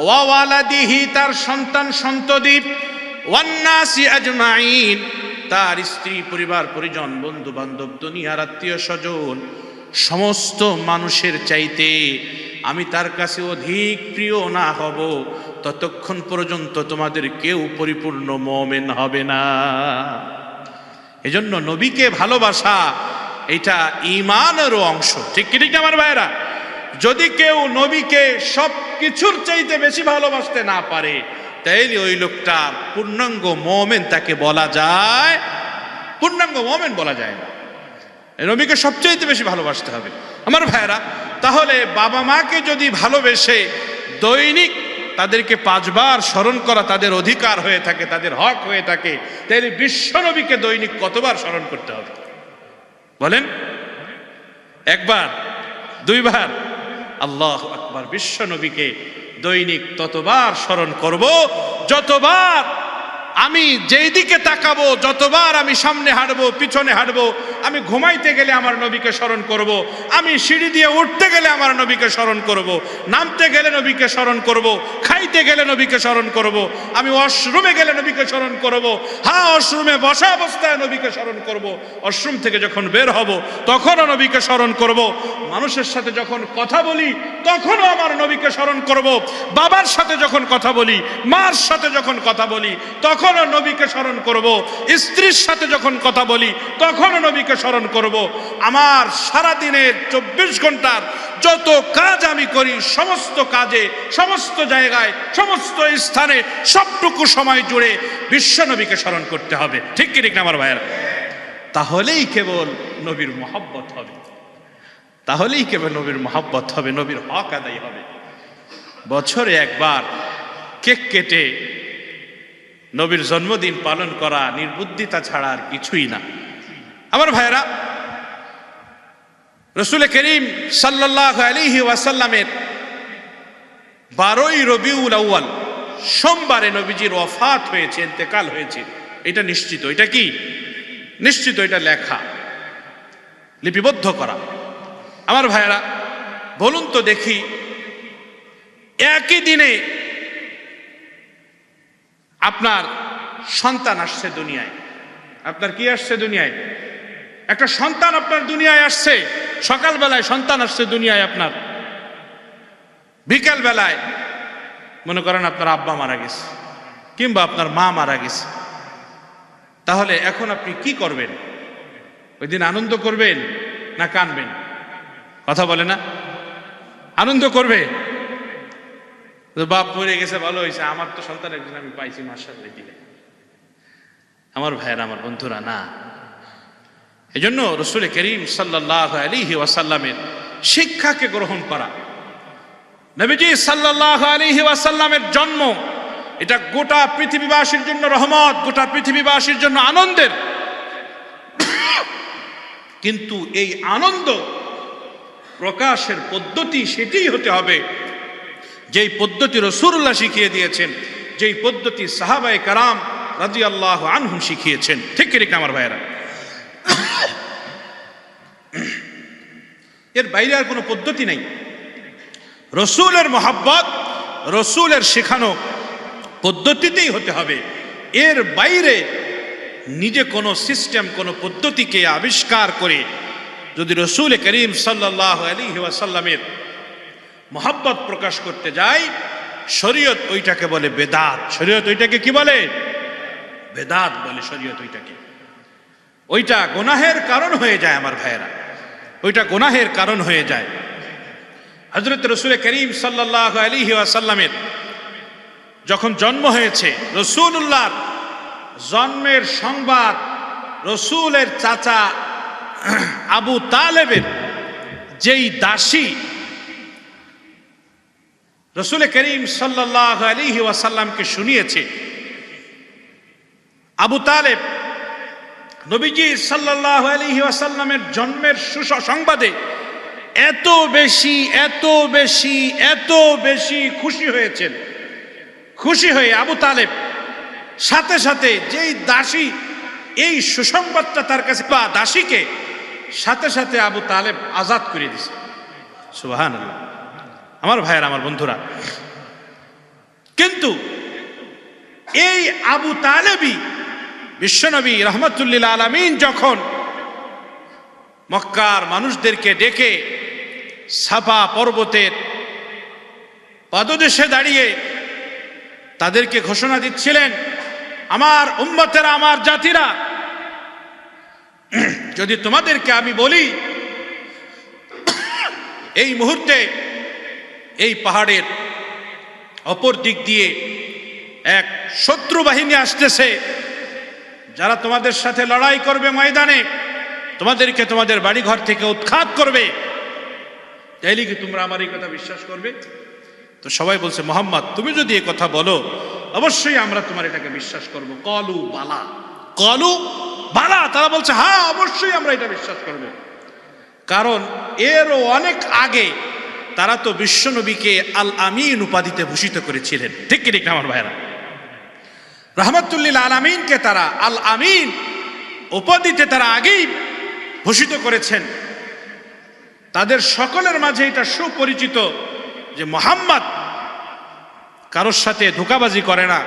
ওয়া ওয়ালাদিহি তার সন্তান সন্ততি, ওয়ান নাসি আজমাইন তার স্ত্রী পরিবার পরিজন বন্ধু বান্ধব দুনিয়ার আত্মীয় স্বজন সমস্ত মানুষের চাইতে আমি তার কাছে অধিক প্রিয় না হব, ততক্ষণ পর্যন্ত তোমাদের কেউ পরিপূর্ণ মুমিন হবে না। এজন্য নবীকে ভালোবাসা এটা ঈমানেরও অংশ। ঠিক কি ঠিক আমার ভাইরা? যদি কেউ নবীকে সব কিছুর চাইতে বেশি ভালোবাসতে না পারে, তাইলে ওই লোকটা পূর্ণাঙ্গ মুমিন তাকে বলা যায়, পূর্ণাঙ্গ মুমিন বলা যায় না। নবীকে সবচাইতে বেশি ভালোবাসতে হবে আমার ভাইরা। তাহলে বাবা মাকে যদি ভালোবেসে দৈনিক তাদেরকে 5 বার স্মরণ করা তাদের অধিকার হয়ে থাকে, তাদের হক হয়ে থাকে, তাহলে বিশ্বনবীকে দৈনিক কতবার স্মরণ করতে হবে বলেন? 1 বার, 2 বার? আল্লাহু আকবার। বিশ্বনবীকে দৈনিক ততবার স্মরণ করব যতবার আমি যেই দিকে তাকাবো, যতবার আমি সামনে হাঁটবো পিছনে হাঁটবো, আমি ঘুমাইতে গেলে আমার নবীকে স্মরণ করব, আমি সিঁড়ি দিয়ে উঠতে গেলে আমার নবীকে স্মরণ করব, নামতে গেলে নবীকে স্মরণ করব, খাইতে গেলে নবীকে স্মরণ করব, আমি ওয়াশরুমে গেলে নবীকে স্মরণ করব, হ্যাঁ ওয়াশরুমে বসা অবস্থায় নবীকে স্মরণ করব, ওয়াশরুম থেকে যখন বের হব তখনও নবীকে স্মরণ করব, মানুষের সাথে যখন কথা বলি তখনও আমার নবীকে স্মরণ করব, বাবার সাথে যখন কথা বলি, মার সাথে যখন কথা বলি তখনও নবীকে স্মরণ করব, স্ত্রীর সাথে যখন কথা বলি তখনও নবীকে স্মরণ করব। আমার সারা দিনের 24 ঘন্টার যত কাজ আমি করি, সমস্ত কাজে, সমস্ত জায়গায়, সমস্ত স্থানে, সবটুকু সময় জুড়ে বিশ্ব নবীকে স্মরণ করতে হবে। ঠিক কি ঠিক না আমার ভাইয়েরা? তাহলেই কেবল নবীর মহব্বত হবে, তাহলেই কেবল নবীর মহব্বত হবে, নবীর হক আদায় হবে। বছরে 1 বার কেক কেটে নবীর জন্মদিন পালন করা নির্বুদ্ধিতা ছাড়া আর কিছুই না আমার ভাইয়েরা। রাসূল করিম সাল্লাল্লাহু আলাইহি ওয়াসাল্লামের 12ই রবিউল আউয়াল সোমবারে নবীজির ওয়াফাত হয়েছে, ইন্তেকাল হয়েছে, এটা নিশ্চিত। এটা কি নিশ্চিত? এটা লেখা, লিপিবদ্ধ করা। আমার ভাইয়েরা বলুন তো দেখি, একই দিনে আপনার সন্তান আসছে দুনিয়ায়। আপনার কি আসছে দুনিয়ায়? একটা সন্তান আপনার দুনিয়ায় আসছে। সকালবেলায় সন্তান আসছে দুনিয়ায় আপনার, বিকেল বেলায় মনে করেন আপনার আব্বা মারা গেছে কিংবা আপনার মা মারা গেছে। তাহলে এখন আপনি কি করবেন? ওই দিন আনন্দ করবেন না কাঁদবেন? কথা বলে না? আনন্দ করবে, বাপ মরে গেছে ভালো হয়েছে, আমার তো সন্তান একজন আমি পাইছি মাশাআল্লাহ দিলে। আমার ভাইয়েরা, আমার বন্ধুরা, না। এজন্য রাসূল করিম সাল্লাল্লাহু আলাইহি ওয়াসাল্লামের শিক্ষাকে গ্রহণ করা, নবীজি সাল্লাল্লাহু আলাইহি ওয়াসাল্লামের জন্ম, এটা গোটা পৃথিবীবাসীর জন্য রহমত, গোটা পৃথিবীবাসীর জন্য আনন্দের। কিন্তু এই আনন্দ প্রকাশের পদ্ধতি সেটাই হতে হবে যেই পদ্ধতি রাসূলুল্লাহ শিখিয়ে দিয়েছেন, যেই পদ্ধতি সাহাবায়ে কেরাম রাদিয়াল্লাহু আনহুম শিখিয়েছেন। ঠিক কি ঠিক আমার ভাইয়েরা? এর বাইরে আর কোনো পদ্ধতি নেই। রসুলের মহব্বত রসুলের শেখানো পদ্ধতিতেই হতে হবে। এর বাইরে নিজে কোনো সিস্টেম, কোনো পদ্ধতিকে আবিষ্কার করে যদি রসুল করিম সাল্লাল্লাহু আলাইহি ওয়াসাল্লামের মহব্বত প্রকাশ করতে যাই, শরীয়ত ওইটাকে বলে বেদাত। শরীয়ত ওইটাকে কি বলে? বেদাত বলে শরীয়ত ওইটাকে। ওইটা গুনাহের কারণ হয়ে যায় আমার ভাইয়েরা, ওইটা গুনাহের কারণ হয়ে যায়। হযরত রাসূল করিম সাল্লাল্লাহু আলাইহি ওয়াসাল্লামের যখন জন্ম হয়েছে, রাসূলুল্লাহর জন্মের সংবাদ রাসূলের চাচা আবু তালেবের যেই দাসী রাসূল করিম সাল্লাল্লাহু আলাইহি ওয়াসাল্লামকে শুনিয়েছে, আবু তালেব নবীজি সাল্লাল্লাহু আলাইহি ওয়াসাল্লামের জন্মের সুসংবাদে এত বেশি এত বেশি এত বেশি খুশি হয়েছেন। খুশি হয়ে আবু তালেব সাথে সাথে যেই দাসী এই সুসংবাদটা তার কাছে বা দাসীকে সাথে সাথে আবু তালেব আজাদ করে দিয়েছে। সুবহানাল্লাহ। আমার ভাইয়ের, আমার বন্ধুরা, কিন্তু এই আবু তালেবই বিশ্বনবী রাহমাতুল লিল আলামিন যখন মক্কার মানুষদেরকে ডেকে সাফা পর্বতের পাদদেশে দাঁড়িয়ে তাদেরকে ঘোষণা দিচ্ছিলেন, আমার উম্মতেরা, আমার জাতিরা, যদি তোমাদেরকে আমি বলি এই মুহূর্তে এই পাহাড়ের অপর দিক দিয়ে এক শত্রু বাহিনী আসতেছে, যারা তোমাদের সাথে লড়াই করবে ময়দানে, তোমাদেরকে তোমাদের বাড়িঘর থেকে উৎখাত করবে, তাইলে কি তোমরা আমার এই কথা বিশ্বাস করবে? তো সবাই বলছে, মুহাম্মদ তুমি যদি এই কথা বলো অবশ্যই আমরা তোমার এটাকে বিশ্বাস করব। কলু বালা, কলু বালা, তারা বলছে হ্যাঁ অবশ্যই আমরা এটা বিশ্বাস করব। কারণ এরও অনেক আগে তারা তো বিশ্বনবীকে আল আমিন উপাধিতে ভূষিত করেছিলেন। ঠিক কি ঠিক না আমার ভাইরা? রাহমাতুল লিল আলামিনকে তারা আল আমিন উপাধিতে তারা আগেই ভূষিত করেছেন। তাদের সকলের মাঝে এটা সুপরিচিত যে মুহাম্মদ কারোর সাথে ধোঁকাবাজি করে না,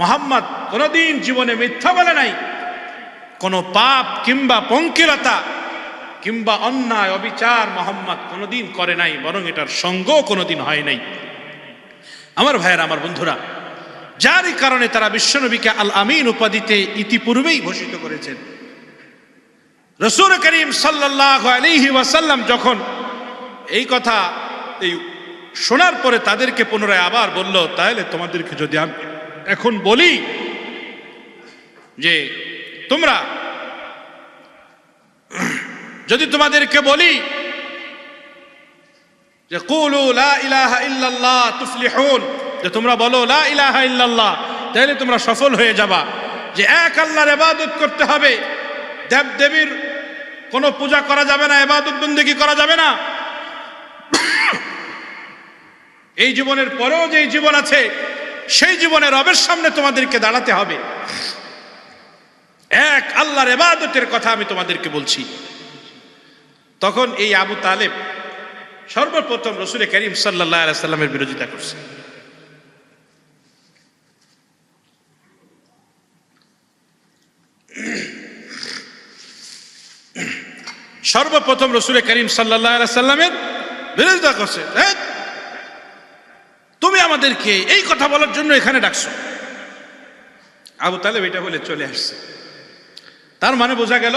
মুহাম্মদ কোনোদিন জীবনে মিথ্যা বলে নাই, কোনো পাপ কিংবা পঙ্কিলতা কিংবা অন্যায় অবিচার মুহাম্মদ কোনোদিন করে নাই, বরং এটার সঙ্গ কোনোদিন হয় নাই। আমার ভাইয়েরা, আমার বন্ধুরা, যারই কারণে তারা বিশ্বনবীকে আল আমিন উপাধিতে ইতিপূর্বেই ঘোষিত করেছেন। রাসূল করিম সাল্লাল্লাহু আলাইহি ওয়াসাল্লাম যখন এই কথা এই শোনার পরে তাদেরকে পুনরায় আবার বলল, তাহলে তোমাদেরকে যদি আমি এখন বলি যে তোমরা, যদি তোমাদেরকে বলি যে কুলু লা ইলাহা ইল্লাল্লাহ তুফলিহুন, যে তোমরা বলো লা ইলাহা ইল্লাল্লাহ, তাহলে তোমরা সফল হয়ে যাবা, যে এক আল্লাহর ইবাদত করতে হবে, দেব দেবীর কোনো পূজা করা যাবে না, ইবাদত বন্দেগী করা যাবে না, এই জীবনের পরেও যে জীবন আছে সেই জীবনে রবের সামনে তোমাদেরকে দাঁড়াতে হবে, এক আল্লাহর ইবাদতের কথা আমি তোমাদেরকে বলছি। তখন এই আবু তালেব সর্বপ্রথম রাসূল করিম সাল্লাল্লাহু আলাইহি সাল্লামের বিরোধিতা করছে। সর্বপ্রথম রাসূল করিম সাল্লাল্লাহু আলাইহি সাল্লামের বিরোধিতা করছে, তুমি আমাদেরকে এই কথা বলার জন্য এখানে ডাকছো। আবু তালেব এটা বলে চলে আসছে। তার মানে বোঝা গেল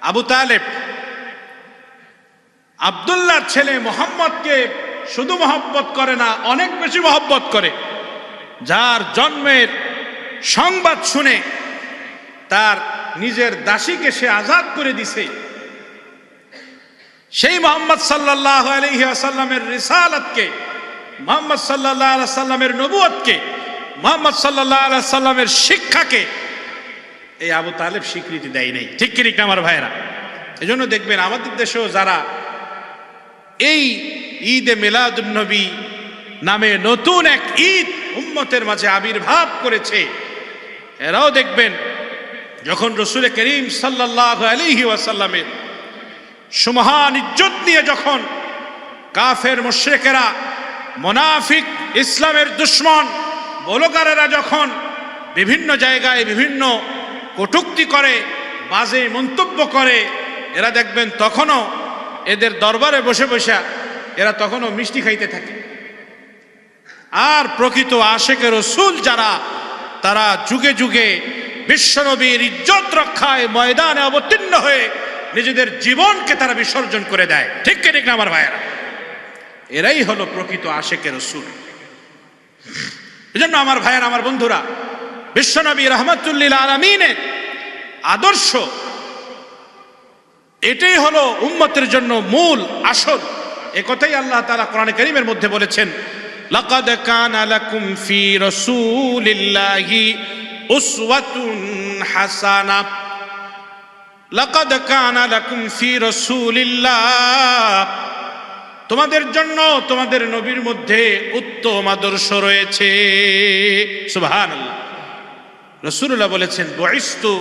আবু তালেব আব্দুল্লাহর ছেলে মুহাম্মদকে শুধু মহব্বত করে না, অনেক বেশি মহব্বত করে, যার জন্মের সংবাদ শুনে তার নিজের দাসীকে সে আজাদ করে দিছে। সেই মুহাম্মদ সাল্লাল্লাহু আলাইহি ওয়াসাল্লামের রিসালাতকে, মুহাম্মদ সাল্লাল্লাহু আলাইহি ওয়াসাল্লামের নবুয়তকে, মুহাম্মদ সাল্লাল্লাহু আলাইহি ওয়াসাল্লামের শিক্ষাকে এই আবু তালেব স্বীকৃতি দেয় নাই। ঠিক কি ঠিক না আমার ভাইয়েরা? এজন্য দেখবেন আমাদের দেশেও যারা এই ঈদে মিলাদুন নবী নামে নতুন এক ঈদ উম্মতের মাঝে আবির্ভাব করেছে, এরাও দেখবেন যখন রাসূল করিম সাল্লাল্লাহু আলাইহি ওয়াসাল্লামের সুমহান ইজ্জত নিয়ে যখন কাফের মুশরিকেরা, মুনাফিক, ইসলামের দুশমন বলগারেরা যখন বিভিন্ন জায়গায় বিভিন্ন কটূক্তি করে, বাজে মন্তব্য করে, এরা দেখবেন তখনও এদের দরবারে বসে বসে এরা তখনও মিষ্টি খাইতে থাকে। আর প্রকৃত আশেকে রাসূল যারা, তারা যুগে যুগে বিশ্বনবীর ইজ্জত রক্ষায় ময়দানে অবতীর্ণ হয়ে নিজেদের জীবনকে তারা বিসর্জন করে দেয়। ঠিক কি ঠিক না আমার ভাইয়েরা? এরাই হলো প্রকৃত আশেকে রাসূল। এজন্য আমার ভাইয়েরা, আমার বন্ধুরা, বিশ্বনবী রাহমাতুল লিল আলামিনের আদর্শ এটাই হলো উম্মতের জন্য মূল আসল। একথাই আল্লাহ তাআলা কোরআনে কারীমের মধ্যে বলেছেন, লাকাদ কানা লাকুম ফি রাসূলিল্লাহি উসওয়াতুন হাসানাহ। লাকাদ কানা লাকুম ফি রাসূলিল্লাহ, তোমাদের জন্য তোমাদের নবীর মধ্যে উত্তম আদর্শ রয়েছে। সুবহানাল্লাহ। রাসূলুল্লাহ বলেছেন, বুইস্তু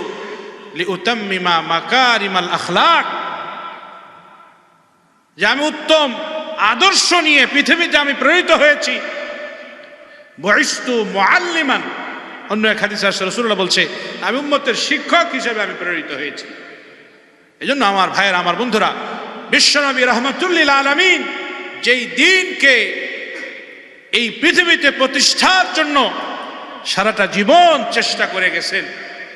লিউতাম্মিমা মাকারিমাল আখলাক, যে আমি উত্তম আদর্শ নিয়ে পৃথিবীতে আমি প্রেরিত হয়েছি। বুইস্তু মুআল্লিমান, অন্য এক হাদিসে আছে রাসূলুল্লাহ বলছে, আমি উম্মতের শিক্ষক হিসেবে আমি প্রেরিত হয়েছি। এজন্য আমার ভাইয়েরা, আমার বন্ধুরা, বিশ্বনবী রাহমাতুল লিল আলামিন যেই দ্বীনকে এই পৃথিবীতে প্রতিষ্ঠার জন্য সারাটা জীবন চেষ্টা করে গেছেন,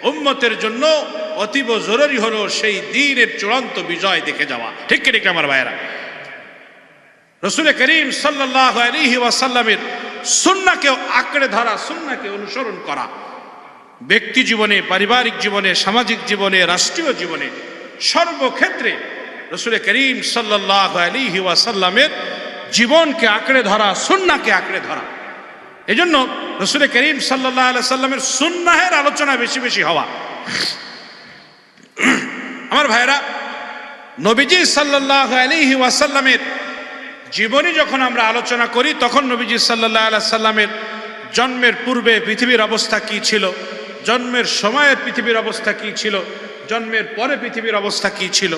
উম্মতের জন্য অতীব জরুরি হলো সেই দ্বীনের চূড়ান্ত বিজয় দেখে যাওয়া। ঠিক কি ঠিক আমার ভাইয়েরা? রাসূল করিম সাল্লাল্লাহু আলাইহি ওয়াসাল্লামের সুন্নাহকে আঁকড়ে ধরা, সুন্নাহকে অনুসরণ করা, ব্যক্তি জীবনে, পারিবারিক জীবনে, সামাজিক জীবনে, রাষ্ট্রীয় জীবনে, সর্বক্ষেত্রে রাসূল করিম সাল্লাল্লাহু আলাইহি ওয়াসাল্লামের জীবনকে আঁকড়ে ধরা, সুন্নাহকে আঁকড়ে ধরা। এজন্য রাসূল করিম সাল্লাল্লাহু আলাইহি ওয়াসাল্লামের সুন্নাহের আলোচনা বেশি বেশি হওয়া। আমার ভাইরা, নবীজি সাল্লাল্লাহু আলাইহি ওয়াসাল্লামের জীবনী যখন আমরা আলোচনা করি, তখন নবীজি সাল্লাল্লাহু আলাইহি ওয়াসাল্লামের জন্মের পূর্বে পৃথিবীর অবস্থা কি ছিল, জন্মের সময়ের পৃথিবীর অবস্থা কি ছিল, জন্মের পরে পৃথিবীর অবস্থা কি ছিল,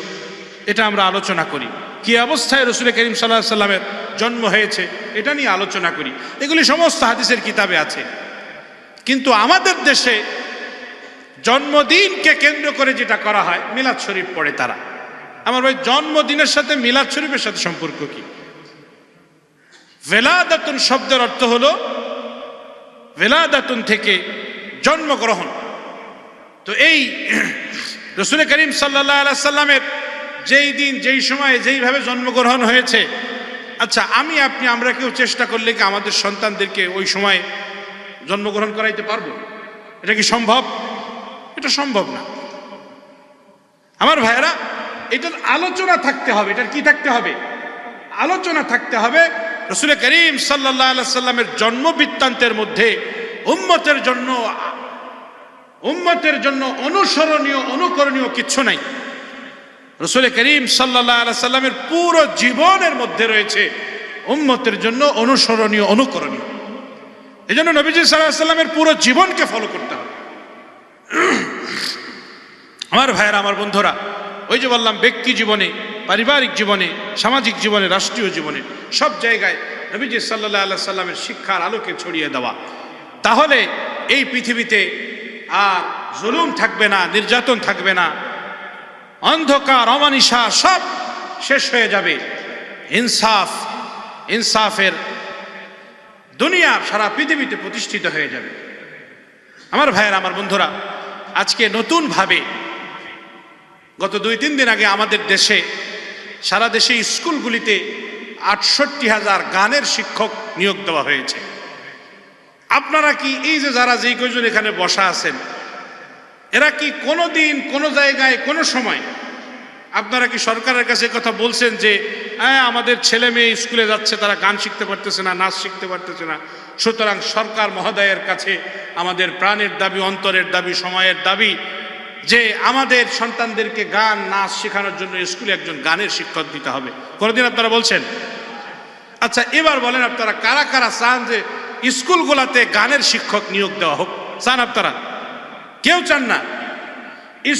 এটা আমরা আলোচনা করি। কি অবস্থায় রাসূল করিম সাল্লাল্লাহু আলাইহি ওয়াসাল্লামের জন্ম হয়েছে এটা নিয়ে আলোচনা করি। এগুলি সমস্ত হাদিসের কিতাবে আছে। কিন্তু আমাদের দেশে জন্মদিনকে কেন্দ্র করে যেটা করা হয়, মিলাদ শরীফ পড়ে তারা। আমার ভাই, জন্মদিনের সাথে মিলাদ শরীফের সাথে সম্পর্ক কি? ভেলাদাতুন শব্দের অর্থ হলো, ভেলাদাতুন থেকে জন্মগ্রহণ। তো এই রাসূল করিম সাল্লাল্লাহু আলাইহি ওয়াসাল্লামের যেই দিন, যেই সময়ে, যেইভাবে জন্মগ্রহণ হয়েছে, আচ্ছা আমি আপনি আমরা কেউ চেষ্টা করলে কি আমাদের সন্তানদেরকে ওই সময় জন্মগ্রহণ করাইতে পারবো? এটা কি সম্ভব? এটা সম্ভব না। আমার ভাইয়েরা, এটার আলোচনা থাকতে হবে। এটার কি থাকতে হবে? আলোচনা থাকতে হবে। রাসূল করিম সাল্লাল্লাহু আলাইহি ওয়াসাল্লামের জন্ম বৃত্তান্তের মধ্যে উম্মতের জন্য অনুসরণীয়, অনুকরণীয় কিচ্ছু নাই। রাসূল করিম সাল্লাল্লাহু আলাইহি ওয়াসাল্লামের পুরো জীবনের মধ্যে রয়েছে উম্মতের জন্য অনুসরণীয়, অনুকরণীয়। এজন্য নবীজি সাল্লাল্লাহু আলাইহি ওয়াসাল্লামের পুরো জীবনকে ফলো করতে হবে। আমার ভাইয়েরা, আমার বন্ধুরা, ওই যে বললাম, ব্যক্তি জীবনে, পারিবারিক জীবনে, সামাজিক জীবনে, রাষ্ট্রীয় জীবনে, সব জায়গায় নবীজি সাল্লাল্লাহু আলাইহি ওয়াসাল্লামের শিক্ষার আলোকে ছড়িয়ে দেওয়া। তাহলে এই পৃথিবীতে আর জুলুম থাকবে না, নির্যাতন থাকবে না, অন্ধকার, অমানিসা সব শেষ হয়ে যাবে। ইনসাফের দুনিয়া সারা পৃথিবীতে প্রতিষ্ঠিত হয়ে যাবে। আমার ভাইয়েরা, আমার বন্ধুরা, আজকে নতুনভাবে গত 2-3 দিন আগে আমাদের দেশে, সারা দেশে স্কুলগুলিতে 68,000 গানের শিক্ষক নিয়োগ দেওয়া হয়েছে। আপনারা কি এই যে যারা যেই কয়জন এখানে বসা আছেন, এরা কি কোনো দিন, কোনো জায়গায়, কোনো সময় আপনারা কি সরকারের কাছে কথা বলছেন যে হ্যাঁ আমাদের ছেলে মেয়ে স্কুলে যাচ্ছে, তারা গান শিখতে পারতেছে না, নাচ শিখতে পারতেছে না, সুতরাং সরকার মহোদয়ের কাছে আমাদের প্রাণের দাবি, অন্তরের দাবি, সময়ের দাবি যে আমাদের সন্তানদেরকে গান, নাচ শেখানোর জন্য স্কুলে একজন গানের শিক্ষক দিতে হবে? কোনোদিন আপনারা বলছেন? আচ্ছা, এবার বলেন, আপনারা কারা কারা চান যে স্কুলগুলোতে গানের শিক্ষক নিয়োগ দেওয়া হোক? চান আপনারা? কেউ চান না?